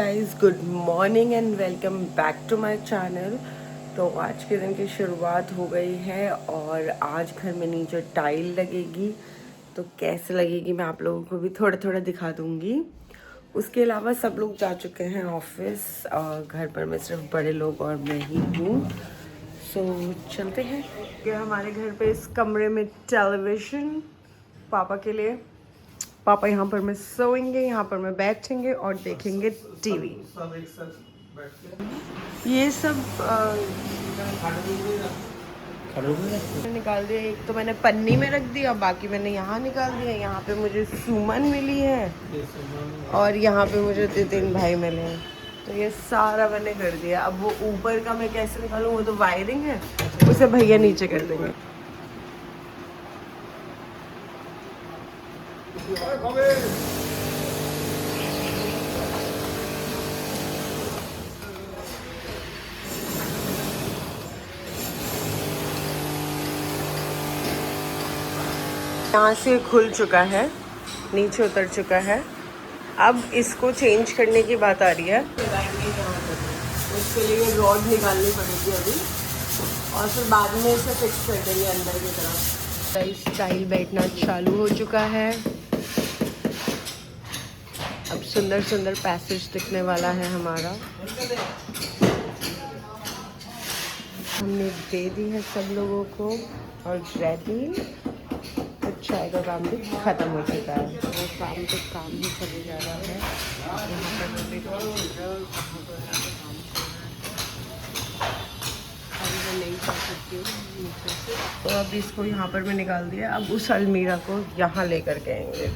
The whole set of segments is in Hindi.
Guys, good morning and welcome back to my channel. तो आज के दिन की शुरुआत हो गई है और आज घर में नीचे टाइल लगेगी। तो कैसे लगेगी मैं आप लोगों को भी थोड़ा थोड़ा दिखा दूंगी। उसके अलावा सब लोग जा चुके हैं ऑफिस और घर पर मैं सिर्फ बड़े लोग और मैं ही हूँ। सो चलते हैं कि हमारे घर पे इस कमरे में टेलीविज़न पापा के लिए। पापा यहाँ पर मैं सोएंगे, यहाँ पर मैं बैठेंगे और देखेंगे टीवी। ये सब निकाल दिया। एक तो मैंने पन्नी में रख दिया, बाकी मैंने यहाँ निकाल दिया। यहाँ पे मुझे सुमन मिली है और यहाँ पे मुझे 3 भाई मिले हैं। तो ये सारा मैंने कर दिया। अब वो ऊपर का मैं कैसे निकालूँ, वो तो वायरिंग है, उसे भैया नीचे कर देंगे। यहाँ से खुल चुका है, नीचे उतर चुका है। अब इसको चेंज करने की बात आ रही है। उसके लिए रॉड निकालनी पड़ेगी अभी और फिर बाद में इसे फिक्स कर देंगे अंदर की तरफ। स्टाइल बैठना चालू हो चुका है। अब सुंदर सुंदर पैसेज दिखने वाला है हमारा। हमने दे दी है सब लोगों को और रेडी। चाय का काम भी ख़त्म हो चुका है। वो काम पे काम भी चले जा रहा है। यहाँ पर मैं भी काम चल रहा है और कहाँ पर काम चल रहा है। अभी मैं नहीं जा सकती हूँ नीचे से, तो अब इसको यहाँ पर मैं निकाल दिया। अब उस अलमीरा को यहाँ लेकर के आएंगे।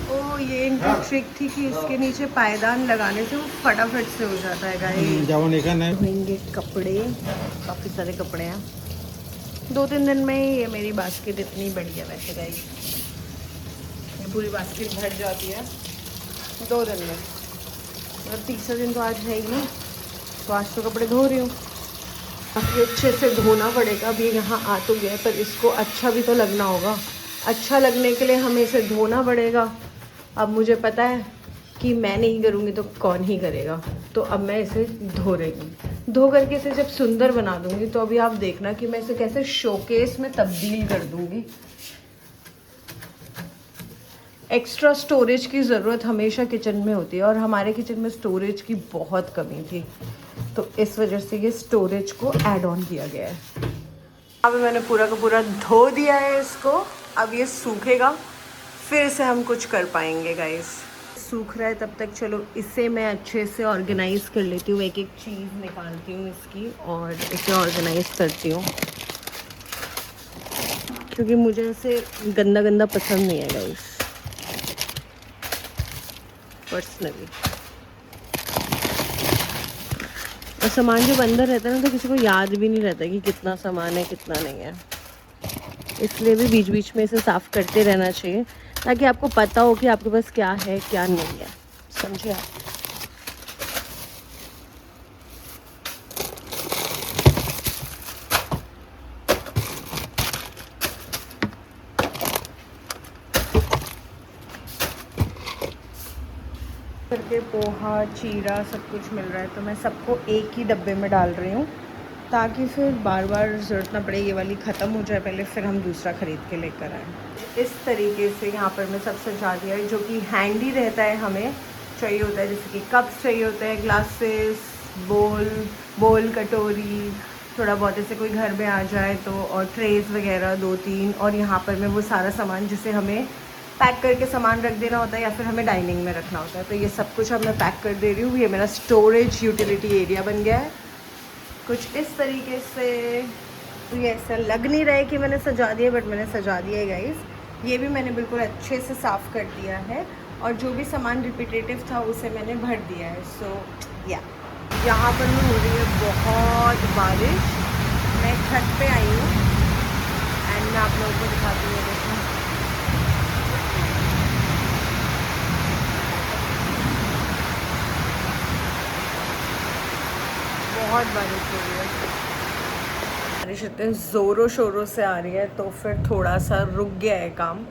ओ, ये इनकी ट्रिक थी कि इसके नीचे पायदान लगाने से वो फटाफट से हो जाता है। धोएंगे कपड़े, काफ़ी सारे कपड़े हैं। 2-3 दिन में ही ये मेरी बास्केट इतनी बड़ी है। वैसे गाइस ये पूरी बास्केट भर जाती है 2 दिन में। और तीसरा दिन तो आज है ही ना, तो आज तो कपड़े धो रही हूँ। काफ़ी अच्छे से धोना पड़ेगा। अभी यहाँ आ तो गया, पर इसको अच्छा भी तो लगना होगा। अच्छा लगने के लिए हमें इसे धोना पड़ेगा। अब मुझे पता है कि मैं नहीं करूँगी तो कौन ही करेगा, तो अब मैं इसे धो रही। धो करके इसे जब सुंदर बना दूँगी तो अभी आप देखना कि मैं इसे कैसे शोकेस में तब्दील कर दूँगी। एक्स्ट्रा स्टोरेज की ज़रूरत हमेशा किचन में होती है और हमारे किचन में स्टोरेज की बहुत कमी थी, तो इस वजह से ये स्टोरेज को ऐड ऑन किया गया है। अब मैंने पूरा का पूरा धो दिया है इसको। अब ये सूखेगा, फिर इसे हम कुछ कर पाएंगे गाइस। सूख रहा है तब तक चलो इसे मैं अच्छे से ऑर्गेनाइज़ कर लेती हूँ। एक एक चीज़ निकालती हूँ इसकी और इसे ऑर्गेनाइज़ करती हूँ, क्योंकि मुझे ऐसे गंदा गंदा पसंद नहीं है गाइस पर्सनली। और सामान जब अंदर रहता है ना तो किसी को याद भी नहीं रहता कि कितना सामान है कितना नहीं है। इसलिए भी बीच बीच में इसे साफ़ करते रहना चाहिए ताकि आपको पता हो कि आपके पास क्या है क्या नहीं है। समझे आप? करके पोहा चीरा सब कुछ मिल रहा है, तो मैं सबको एक ही डब्बे में डाल रही हूँ ताकि फिर बार बार ज़रूरत ना पड़े। ये वाली ख़त्म हो जाए पहले, फिर हम दूसरा ख़रीद के लेकर आएँ। इस तरीके से यहाँ पर मैं सब सजा दिया है, जो कि हैंडी रहता है। हमें चाहिए होता है जैसे कि कप्स चाहिए होते हैं, ग्लासेस, बोल कटोरी, थोड़ा बहुत ऐसे कोई घर में आ जाए तो, और ट्रेस वगैरह 2-3। और यहाँ पर मैं वो सारा सामान जिसे हमें पैक करके सामान रख देना होता है या फिर हमें डाइनिंग में रखना होता है, तो ये सब कुछ अब मैं पैक कर दे रही हूँ। ये मेरा स्टोरेज यूटिलिटी एरिया बन गया है कुछ इस तरीके से। तो ये ऐसा लग नहीं रहा है कि मैंने सजा दिया, बट मैंने सजा दिया है गाइस। ये भी मैंने बिल्कुल अच्छे से साफ़ कर दिया है और जो भी सामान रिपीटेटिव था उसे मैंने भर दिया है। सो या यहाँ पर में हो रही है बहुत बारिश। मैं छत पे आई हूँ एंड मैं आप लोगों को दिखाती हूँ। इतने ज़ोरों शोरों से आ रही है तो फिर थोड़ा सा रुक गया है काम,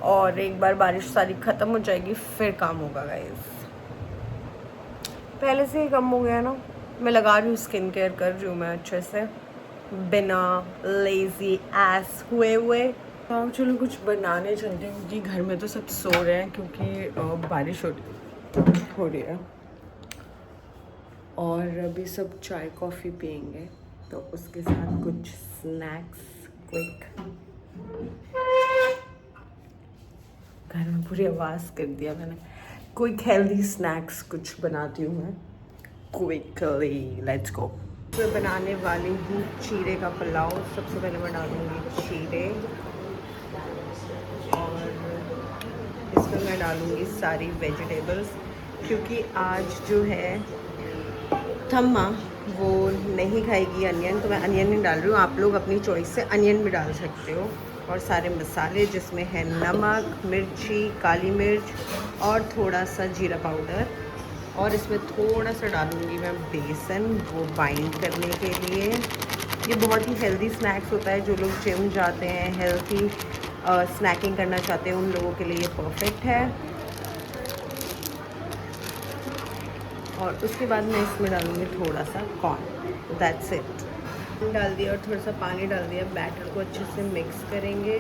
और एक बार बारिश सारी ख़त्म हो जाएगी फिर काम होगा गाइस। पहले से ही कम हो गया ना, मैं लगा रही हूँ, स्किन केयर कर रही हूँ मैं अच्छे से, बिना लेज़ी एस हुए। हाँ चलो कुछ बनाने चलते हैं, क्योंकि घर में तो सब सो रहे हैं क्योंकि बारिश हो रही है, और अभी सब चाय कॉफ़ी पियेंगे, तो उसके साथ कुछ स्नैक्स क्विक। घर में पूरी आवाज़ कर दिया मैंने। क्विक हेल्दी स्नैक्स कुछ बनाती हूँ मैं क्विकली। Let's go. मैं बनाने वाली हूँ चीरे का पुलाव। सबसे पहले मैं डालूँगी चीरे, और इसमें मैं डालूँगी सारी वेजिटेबल्स, क्योंकि आज जो है थम्मा वो नहीं खाएगी अनियन, तो मैं अनियन नहीं डाल रही हूँ। आप लोग अपनी चॉइस से अनियन भी डाल सकते हो। और सारे मसाले जिसमें है नमक, मिर्ची, काली मिर्च और थोड़ा सा जीरा पाउडर, और इसमें थोड़ा सा डालूँगी मैं बेसन, वो बाइंड करने के लिए। ये बहुत ही हेल्दी स्नैक्स होता है, जो लोग जिम जाते हैं, हेल्थी स्नैकिंग करना चाहते हैं, उन लोगों के लिए ये परफेक्ट है। और उसके बाद मैं इसमें डालूँगी थोड़ा सा कॉर्न, दैट्स इट। डाल दिया और थोड़ा सा पानी डाल दिया, बैटर को अच्छे से मिक्स करेंगे।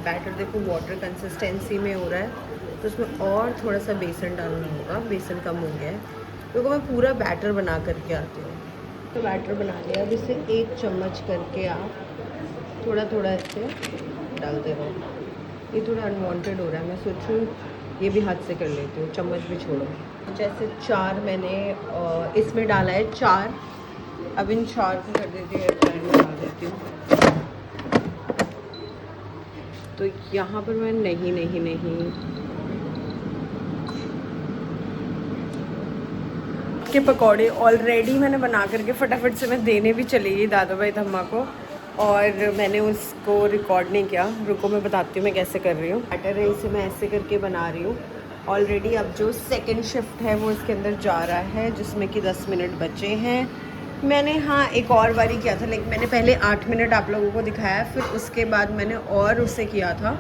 बैटर देखो वाटर कंसिस्टेंसी में हो रहा है, तो उसमें और थोड़ा सा बेसन डालना होगा, बेसन कम हो गया है, क्योंकि मैं पूरा बैटर बना करके आती हूँ। तो बैटर बना लिया, अब इसे 1 चम्मच करके आप थोड़ा थोड़ा ऐसे डालते रहो। ये थोड़ा अनवांटेड हो रहा है, मैं सोचूं ये भी हाथ से कर लेती हूँ, चम्मच भी छोड़ो। जैसे 4 मैंने इसमें डाला है 4, अब इन 4 को कर देती हूँ, पैन में डाल देती हूँ। तो यहाँ पर मैं नहीं के पकौड़े ऑलरेडी मैंने बना करके फटाफट से मैं देने भी चली गई दादा भाई धम्मा को, और मैंने उसको रिकॉर्ड नहीं किया। रुको मैं बताती हूँ मैं कैसे कर रही हूँ। बैटर है, इसे मैं ऐसे करके बना रही हूँ ऑलरेडी। अब जो सेकंड शिफ्ट है वो इसके अंदर जा रहा है, जिसमें कि 10 मिनट बचे हैं। मैंने हाँ एक और बारी किया था, लेकिन मैंने पहले 8 मिनट आप लोगों को दिखाया, फिर उसके बाद मैंने और उसे किया था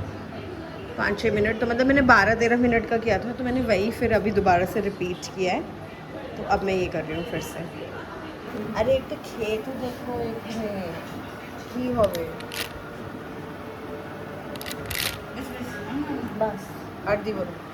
5-6 मिनट, तो मतलब मैंने 12-13 मिनट का किया था, तो मैंने वही फिर अभी दोबारा से रिपीट किया है। तो अब मैं ये कर रही हूँ फिर से। अरे एक तो खेत देखो, एक है की होवे बस अर्धी बोलो।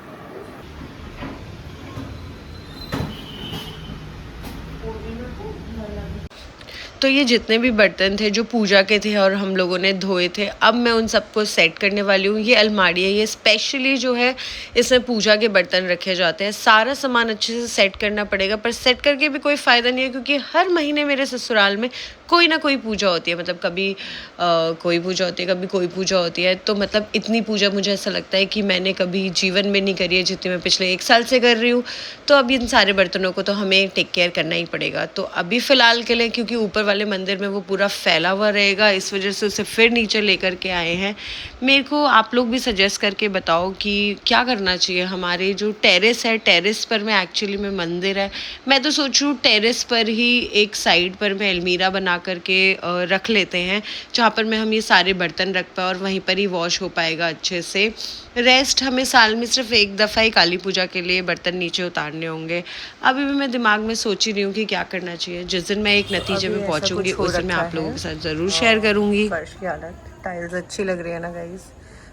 तो ये जितने भी बर्तन थे जो पूजा के थे और हम लोगों ने धोए थे, अब मैं उन सबको सेट करने वाली हूँ। ये अलमारी है, ये स्पेशली जो है इसमें पूजा के बर्तन रखे जाते हैं। सारा सामान अच्छे से सेट करना पड़ेगा, पर सेट करके भी कोई फ़ायदा नहीं है, क्योंकि हर महीने मेरे ससुराल में कोई ना कोई पूजा होती है। मतलब कभी कोई पूजा होती है, कभी कोई पूजा होती है। तो मतलब इतनी पूजा मुझे ऐसा लगता है कि मैंने कभी जीवन में नहीं करी है, जितनी मैं पिछले 1 साल से कर रही हूँ। तो अब इन सारे बर्तनों को तो हमें टेक केयर करना ही पड़ेगा। तो अभी फ़िलहाल के लिए, क्योंकि ऊपर वाले मंदिर में वो पूरा फैला हुआ रहेगा, इस वजह से उसे फिर नीचे लेकर के आए हैं। मेरे को आप लोग भी सजेस्ट करके बताओ कि क्या करना चाहिए। हमारे जो टेरेस है, टेरेस पर में एक्चुअली में मंदिर है, मैं तो सोचूं टेरेस पर ही एक साइड पर में अलमीरा बना करके रख लेते हैं, जहाँ पर में हम ये सारे बर्तन रख पाए, और वहीं पर ही वॉश हो पाएगा अच्छे से। रेस्ट हमें साल में सिर्फ 1 दफ़ा ही काली पूजा के लिए बर्तन नीचे उतारने होंगे। अभी भी मैं दिमाग में सोच ही रही हूँ कि क्या करना चाहिए। जिस दिन मैं एक नतीजे में पहुँचूँगी उस दिन मैं आप लोगों के साथ ज़रूर शेयर करूँगी। फर्श की हालत, टाइल्स अच्छी लग रही है ना गाइस।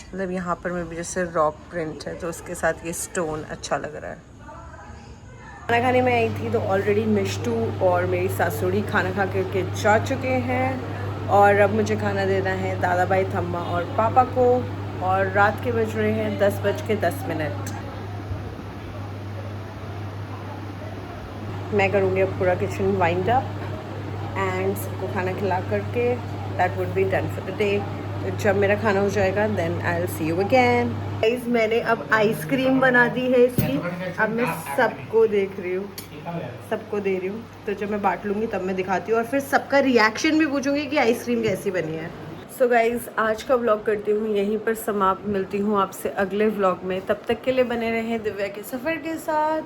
मतलब यहाँ पर में भी जैसे रॉक प्रिंट है, तो उसके साथ ये स्टोन अच्छा लग रहा है। खाना खाने में आई थी, तो ऑलरेडी मिष्टू और मेरी सासुड़ी खाना खा करके जा चुके हैं, और अब मुझे खाना देना है दादा भाई थम्मा और पापा को। और रात के बज रहे हैं 10:10। मैं करूँगी अब पूरा किचन वाइंड अप एंड सबको खाना खिला करके that would be done for the day. तो जब मेरा खाना हो जाएगा then I will see you again. Guys मैंने अब आइसक्रीम बना दी है इसकी, अब मैं सबको देख रही हूँ, सबको दे रही हूँ। तो जब मैं बांट लूँगी तब मैं दिखाती हूँ, और फिर सबका रिएक्शन भी पूछूंगी कि आइसक्रीम कैसी बनी है। सो गाइज़ आज का व्लॉग करती हूँ यहीं पर समाप्त। मिलती हूँ आपसे अगले व्लॉग में, तब तक के लिए बने रहें दिव्या के सफ़र के साथ।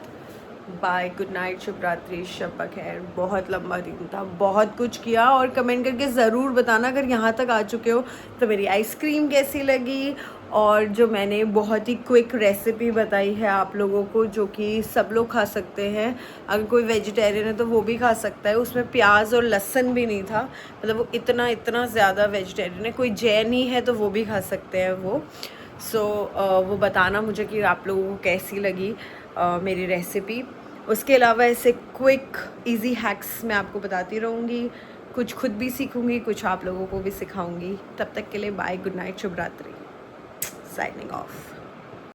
बाय, गुड नाइट, शुभ रात्रि, शब बखैर। बहुत लंबा दिन था, बहुत कुछ किया, और कमेंट करके ज़रूर बताना अगर यहाँ तक आ चुके हो तो मेरी आइसक्रीम कैसी लगी, और जो मैंने बहुत ही क्विक रेसिपी बताई है आप लोगों को, जो कि सब लोग खा सकते हैं। अगर कोई वेजिटेरियन है तो वो भी खा सकता है। उसमें प्याज और लहसुन भी नहीं था, मतलब वो इतना ज़्यादा वेजिटेरियन है। कोई जैन ही है तो वो भी खा सकते हैं वो। वो बताना मुझे कि आप लोगों को कैसी लगी मेरी रेसिपी। उसके अलावा ऐसे क्विक इजी हैक्स मैं आपको बताती रहूँगी, कुछ खुद भी सीखूँगी, कुछ आप लोगों को भी सिखाऊँगी। तब तक के लिए बाय, गुड नाइट, शुभ रात्रि, साइनिंग ऑफ।